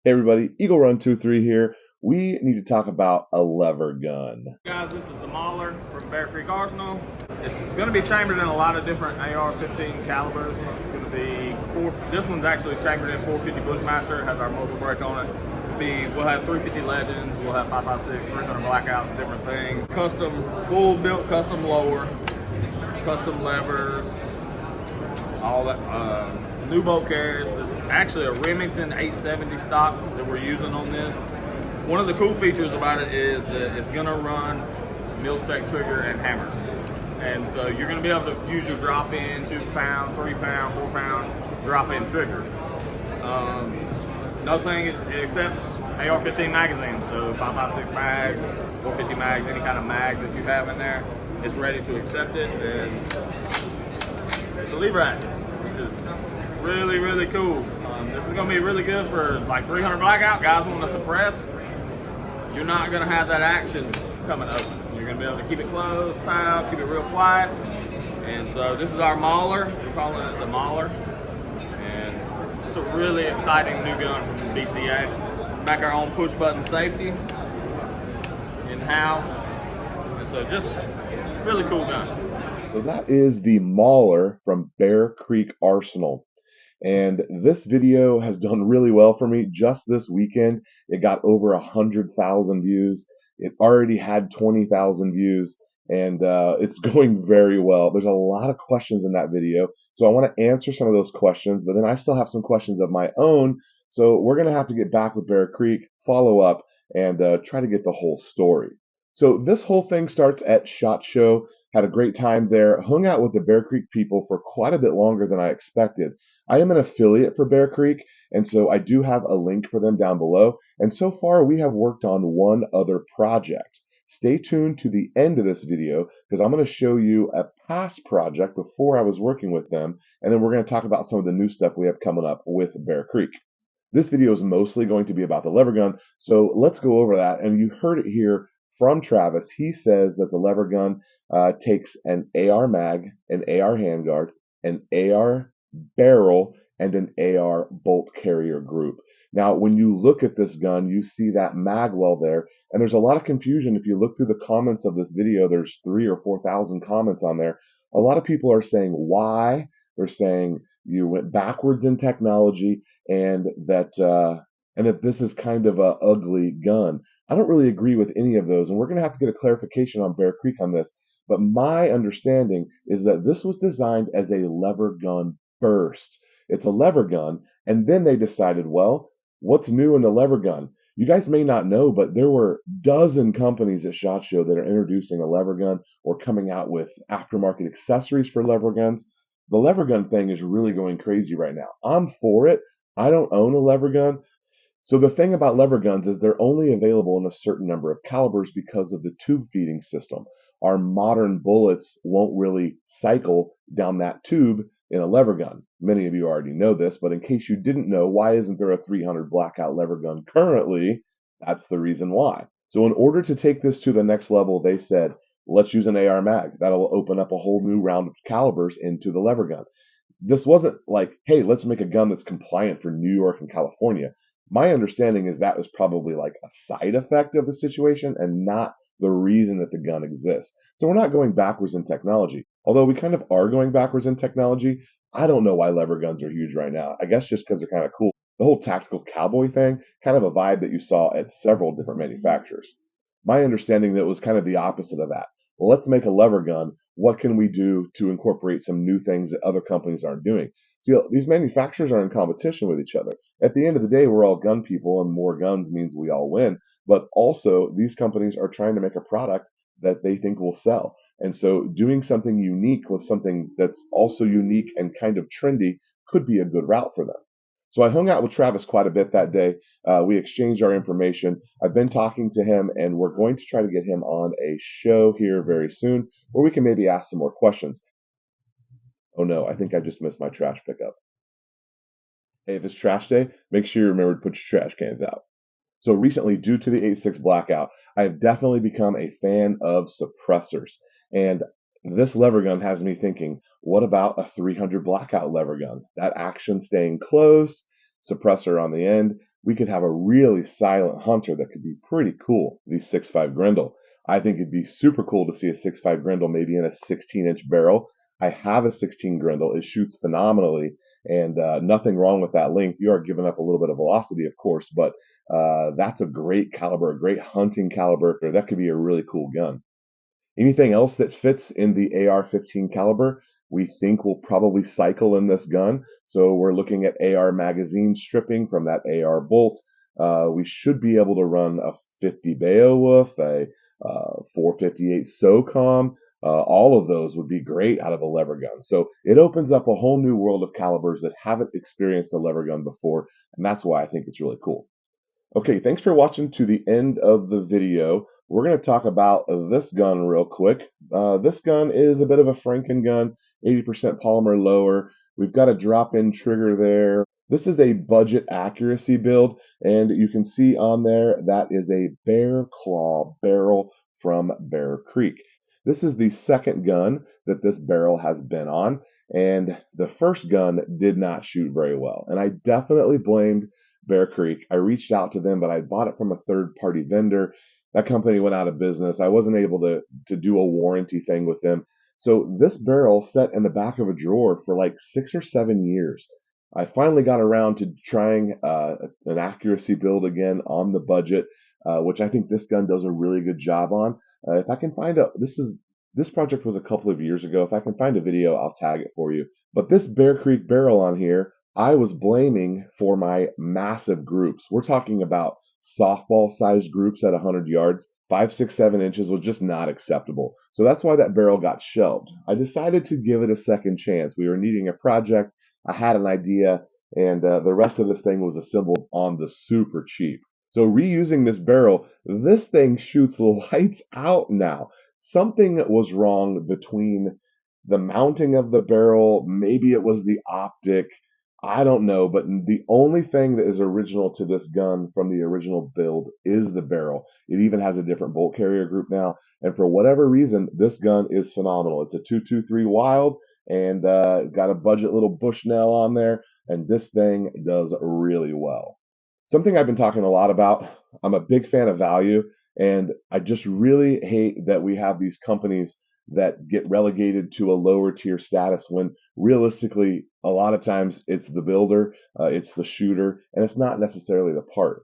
Hey everybody, Eagle Run 23 here. We need to talk about a lever gun. Guys, this is the Mauler from Bear Creek Arsenal. It's going to be chambered in a lot of different AR-15 calibers. It's going to be this one's actually chambered in 450 Bushmaster. It has our muzzle brake on it. We'll have 350 Legends. We'll have 5.56, 300 Blackouts, different things. Full built custom lower, custom levers, all that. New bolt carriers. This is actually a Remington 870 stock that we're using on this. One of the cool features about it is that it's going to run mil-spec trigger and hammers. And so you're going to be able to use your drop-in 2-pound, 3-pound, 4-pound drop-in triggers. Another thing, it accepts AR-15 magazines, so 5.56 mags, 450 mags, any kind of mag that you have in there, it's ready to accept it. And it's a lever ratchet, which is really, really cool. This is going to be really good for like 300 blackout. Guys want to suppress. You're not going to have that action coming open. You're going to be able to keep it closed, tight, keep it real quiet. And so this is our Mauler. We're calling it the Mauler. And it's a really exciting new gun from BCA. Back our own push button safety in-house. And so just really cool gun. So that is the Mauler from Bear Creek Arsenal. And this video has done really well for me. Just this weekend, it got over 100,000 views. It already had 20,000 views, and it's going very well. There's a lot of questions in that video, so I want to answer some of those questions, but then I still have some questions of my own, so we're going to have to get back with Bear Creek, follow up, and try to get the whole story. So this whole thing starts at SHOT Show. Had a great time there, hung out with the Bear Creek people for quite a bit longer than I expected. I am an affiliate for Bear Creek, and so I do have a link for them down below. And so far, we have worked on one other project. Stay tuned to the end of this video because I'm going to show you a past project before I was working with them, and then we're going to talk about some of the new stuff we have coming up with Bear Creek. This video is mostly going to be about the lever gun, so let's go over that. And you heard it here from Travis. He says that the lever gun takes an AR mag, an AR handguard, an AR barrel, and an AR bolt carrier group. Now, when you look at this gun, you see that mag well there, and there's a lot of confusion. If you look through the comments of this video, there's 3,000 or 4,000 comments on there. A lot of people are saying why. They're saying you went backwards in technology, and that this is kind of a ugly gun. I don't really agree with any of those, and we're going to have to get a clarification on Bear Creek on this. But my understanding is that this was designed as a lever gun first. It's a lever gun, and then they decided, well, what's new in the lever gun? You guys may not know, but there were a dozen companies at SHOT Show that are introducing a lever gun or coming out with aftermarket accessories for lever guns. The lever gun thing is really going crazy right now. I'm for it. I don't own a lever gun. So the thing about lever guns is they're only available in a certain number of calibers because of the tube feeding system. Our modern bullets won't really cycle down that tube in a lever gun. Many of you already know this, but in case you didn't know, why isn't there a 300 blackout lever gun currently? That's the reason why. So in order to take this to the next level, they said, let's use an AR mag. That'll open up a whole new round of calibers into the lever gun. This wasn't like, hey, let's make a gun that's compliant for New York and California. My understanding is that was probably like a side effect of the situation and not the reason that the gun exists. So we're not going backwards in technology. Although we kind of are going backwards in technology, I don't know why lever guns are huge right now. I guess just because they're kind of cool. The whole tactical cowboy thing, kind of a vibe that you saw at several different manufacturers. My understanding that it was kind of the opposite of that. Well, let's make a lever gun. What can we do to incorporate some new things that other companies aren't doing? See, these manufacturers are in competition with each other. At the end of the day, we're all gun people, and more guns means we all win. But also, these companies are trying to make a product that they think will sell. And so doing something unique with something that's also unique and kind of trendy could be a good route for them. So I hung out with Travis quite a bit that day. We exchanged our information. I've been talking to him, and we're going to try to get him on a show here very soon where we can maybe ask some more questions. Oh no, I think I just missed my trash pickup. Hey, if it's trash day, make sure you remember to put your trash cans out. So recently, due to the 8.6 blackout, I have definitely become a fan of suppressors. And this lever gun has me thinking, what about a 300 blackout lever gun? That action staying closed, suppressor on the end. we could have a really silent hunter that could be pretty cool, the 6.5 Grendel. I think it'd be super cool to see a 6.5 Grendel maybe in a 16-inch barrel. I have a 16 Grendel. It shoots phenomenally, and nothing wrong with that length. You are giving up a little bit of velocity, of course, but that's a great caliber, a great hunting caliber. That could be a really cool gun. Anything else that fits in the AR-15 caliber, we think will probably cycle in this gun. So we're looking at AR magazine stripping from that AR bolt. We should be able to run a 50 Beowulf, a 458 SOCOM. All of those would be great out of a lever gun. So it opens up a whole new world of calibers that haven't experienced a lever gun before, and that's why I think it's really cool. Okay, thanks for watching to the end of the video. We're going to talk about this gun real quick. This gun is a bit of a Franken gun, 80% polymer lower. We've got a drop-in trigger there. This is a budget accuracy build, and you can see on there that is a Bear Claw barrel from Bear Creek. This is the second gun that this barrel has been on, and the first gun did not shoot very well. And I definitely blamed Bear Creek. I reached out to them, but I bought it from a third-party vendor. That company went out of business. I wasn't able to do a warranty thing with them. So this barrel sat in the back of a drawer for like 6 or 7 years. I finally got around to trying an accuracy build again on the budget, which I think this gun does a really good job on. If I can find this project was a couple of years ago. If I can find a video, I'll tag it for you. But this Bear Creek barrel on here, I was blaming for my massive groups. We're talking about softball-sized groups at 100 yards. 5, 6, 7 inches was just not acceptable. So that's why that barrel got shelved. I decided to give it a second chance. We were needing a project. I had an idea, and the rest of this thing was assembled on the super cheap. So reusing this barrel, this thing shoots lights out now. Something was wrong between the mounting of the barrel. Maybe it was the optic. I don't know, but the only thing that is original to this gun from the original build is the barrel. It even has a different bolt carrier group now, and for whatever reason, this gun is phenomenal. It's a 223 Wild, and got a budget little Bushnell on there, and this thing does really well. Something I've been talking a lot about, I'm a big fan of value, and I just really hate that we have these companies that get relegated to a lower tier status when realistically, a lot of times it's the builder, it's the shooter, and it's not necessarily the part.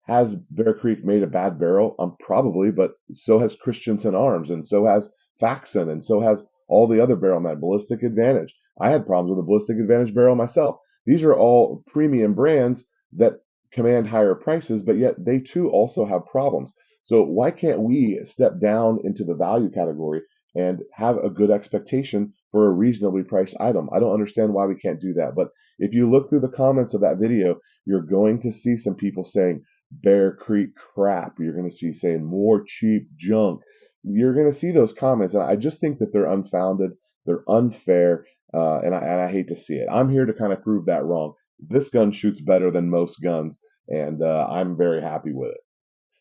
Has Bear Creek made a bad barrel? Probably, but so has Christensen Arms, and so has Faxon, and so has all the other barrel men. Ballistic Advantage. I had problems with the Ballistic Advantage barrel myself. These are all premium brands that command higher prices, but yet they too also have problems. So why can't we step down into the value category and have a good expectation for a reasonably priced item? I don't understand why we can't do that. But if you look through the comments of that video, you're going to see some people saying Bear Creek crap. You're going to see saying more cheap junk. You're going to see those comments, and I just think that they're unfounded, they're unfair, and I hate to see it. I'm here to kind of prove that wrong. This gun shoots better than most guns, and I'm very happy with it.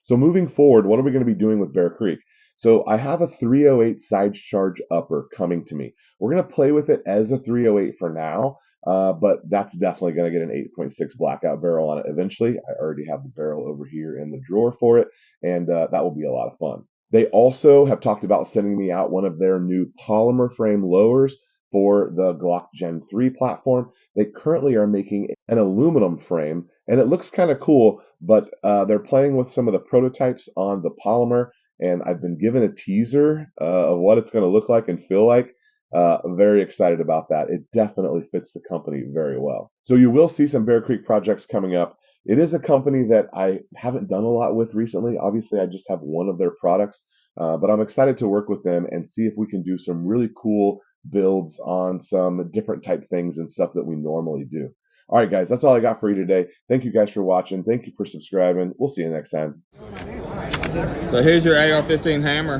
So moving forward, what are we going to be doing with Bear Creek? So I have a 308 side charge upper coming to me. We're going to play with it as a 308 for now, but that's definitely going to get an 8.6 blackout barrel on it eventually. I already have the barrel over here in the drawer for it, and that will be a lot of fun. They also have talked about sending me out one of their new polymer frame lowers for the Glock Gen 3 platform. They currently are making an aluminum frame, and it looks kind of cool, but they're playing with some of the prototypes on the polymer, and I've been given a teaser of what it's going to look like and feel like. I'm very excited about that. It definitely fits the company very well. So you will see some Bear Creek projects coming up. It is a company that I haven't done a lot with recently. Obviously, I just have one of their products, but I'm excited to work with them and see if we can do some really cool builds on some different type things and stuff that we normally do. All right, guys, that's all I got for you today. Thank you guys for watching. Thank you for subscribing. We'll see you next time. So here's your AR-15 hammer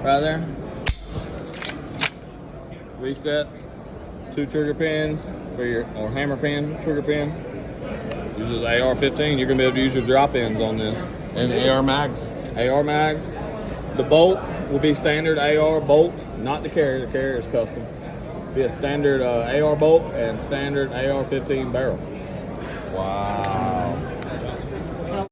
right there. Resets, 2 trigger pins for your, or hammer pin, trigger pin. Uses AR-15. You're gonna be able to use your drop ins on this. And AR mags. AR mags. The bolt will be standard AR bolt, not the carrier. The carrier is custom. Be a standard AR bolt and standard AR-15 barrel. Wow.